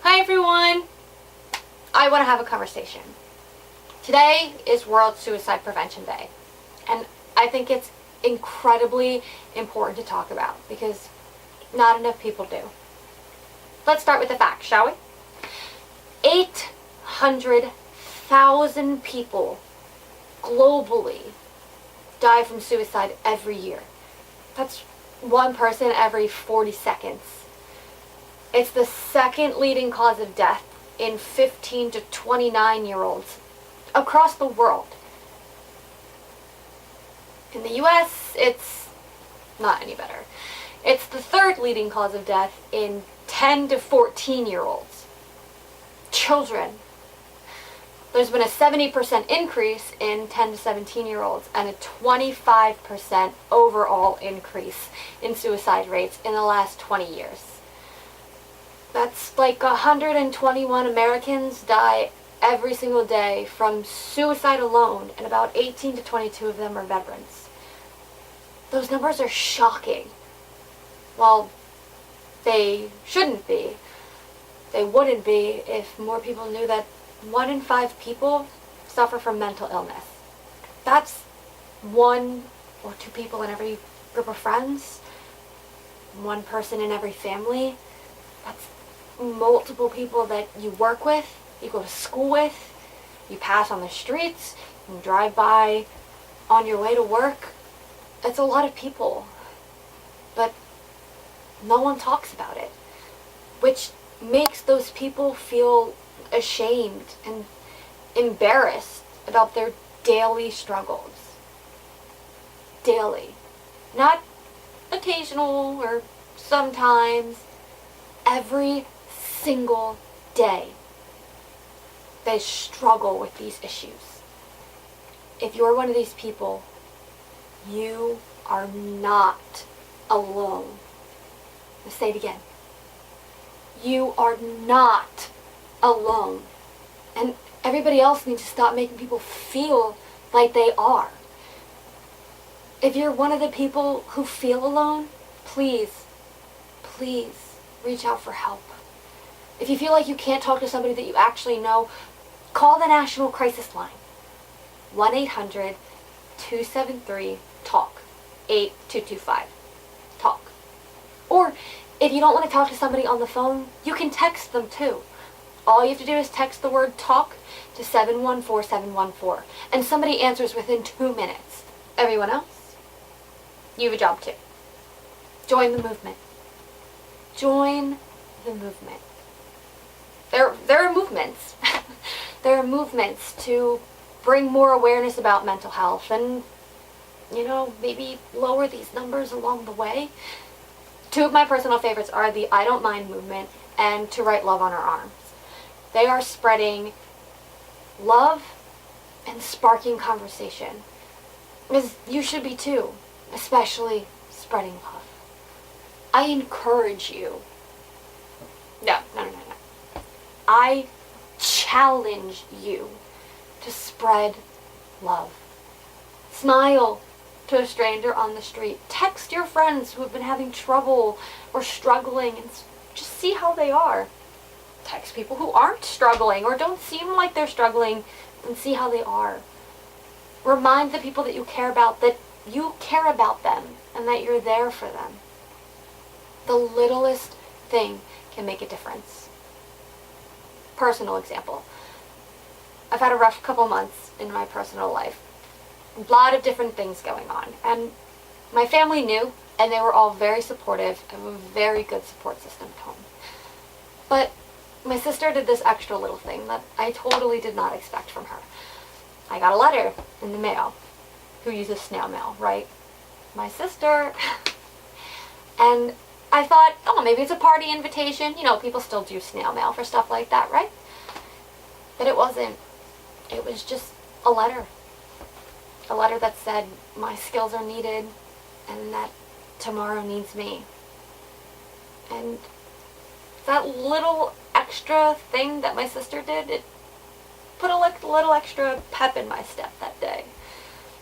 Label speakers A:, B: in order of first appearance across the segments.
A: Hi everyone! I want to have a conversation. Today is World Suicide Prevention Day, and I think it's incredibly important to talk about because not enough people do. Let's start with the facts, shall we? 800,000 people globally die from suicide every year. That's one person every 40 seconds. It's the second leading cause of death in 15 to 29-year-olds across the world. In the US, it's not any better. It's the third leading cause of death in 10 to 14-year-olds. Children. There's been a 70% increase in 10 to 17-year-olds and a 25% overall increase in suicide rates in the last 20 years. That's like 121 Americans die every single day from suicide alone, and about 18 to 22 of them are veterans. Those numbers are shocking. Well, they shouldn't be. They wouldn't be if more people knew that 1 in 5 people suffer from mental illness. That's 1 or 2 people in every group of friends, 1 person in every family. That's multiple people that you work with, you go to school with, you pass on the streets, you drive by on your way to work. It's a lot of people, but no one talks about it, which makes those people feel ashamed and embarrassed about their daily struggles. Daily. Not occasional or sometimes. Every single day they struggle with these issues. If you're one of these people, you are not alone. Let's say it again. You are not alone. And everybody else needs to stop making people feel like they are. If you're one of the people who feel alone, please reach out for help. If you feel like you can't talk to somebody that you actually know, call the National Crisis Line. 1-800-273-TALK. 8225. TALK. Or if you don't want to talk to somebody on the phone, you can text them too. All you have to do is text the word TALK to 714-714, and somebody answers within 2 minutes. Everyone else, you have a job too. Join the movement. Join the movement. There are movements. There are movements to bring more awareness about mental health and, maybe lower these numbers along the way. 2 of my personal favorites are the I Don't Mind movement and To Write Love on Our Arms. They are spreading love and sparking conversation. Because you should be too, especially spreading love. I encourage you. No. I challenge you to spread love. Smile to a stranger on the street. Text your friends who have been having trouble or struggling and just see how they are. Text people who aren't struggling or don't seem like they're struggling and see how they are. Remind the people that you care about that you care about them and that you're there for them. The littlest thing can make a difference. Personal example. I've had a rough couple months in my personal life. A lot of different things going on. And my family knew, and they were all very supportive and a very good support system at home. But my sister did this extra little thing that I totally did not expect from her. I got a letter in the mail. Who uses snail mail, right? My sister. And I thought, maybe it's a party invitation. People still do snail mail for stuff like that, right? But it wasn't. It was just a letter. A letter that said my skills are needed and that tomorrow needs me. And that little extra thing that my sister did, it put a little extra pep in my step that day.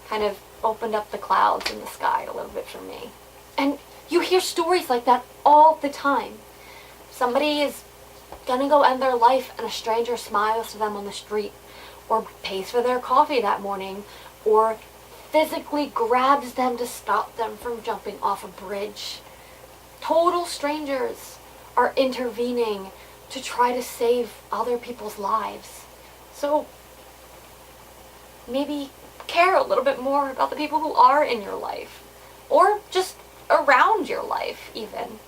A: Kind of opened up the clouds in the sky a little bit for me. And you hear stories like that all the time. Somebody is gonna go end their life and a stranger smiles to them on the street, or pays for their coffee that morning, or physically grabs them to stop them from jumping off a bridge. Total strangers are intervening to try to save other people's lives. So maybe care a little bit more about the people who are in your life, or just around your life even.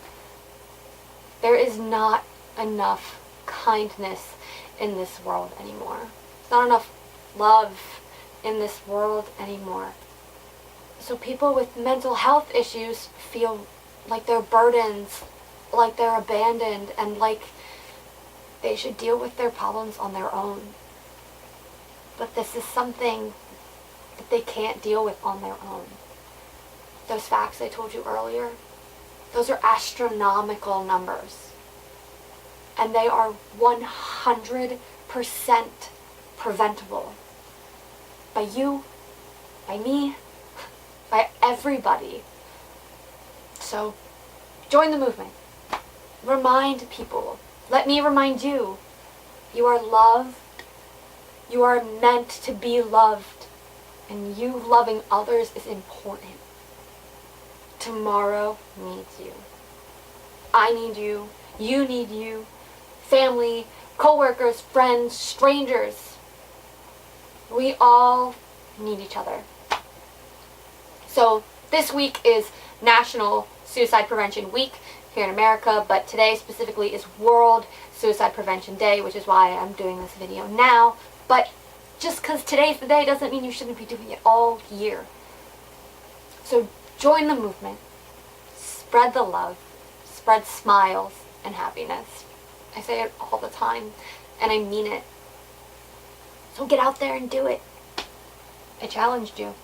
A: There is not enough kindness in this world anymore. There's not enough love in this world anymore. So people with mental health issues feel like they're burdens, like they're abandoned, and like they should deal with their problems on their own. But this is something that they can't deal with on their own. Those facts I told you earlier, those are astronomical numbers. And they are 100% preventable. By you, by me, by everybody. So, join the movement. Remind people. Let me remind you. You are loved. You are meant to be loved. And you loving others is important. Tomorrow needs you. I need you. You need you. Family, co-workers, friends, strangers. We all need each other. So this week is National Suicide Prevention Week here in America, but today specifically is World Suicide Prevention Day, which is why I'm doing this video now. But just because today's the day doesn't mean you shouldn't be doing it all year. So join the movement. Spread the love. Spread smiles and happiness. I say it all the time, and I mean it. So get out there and do it. I challenged you.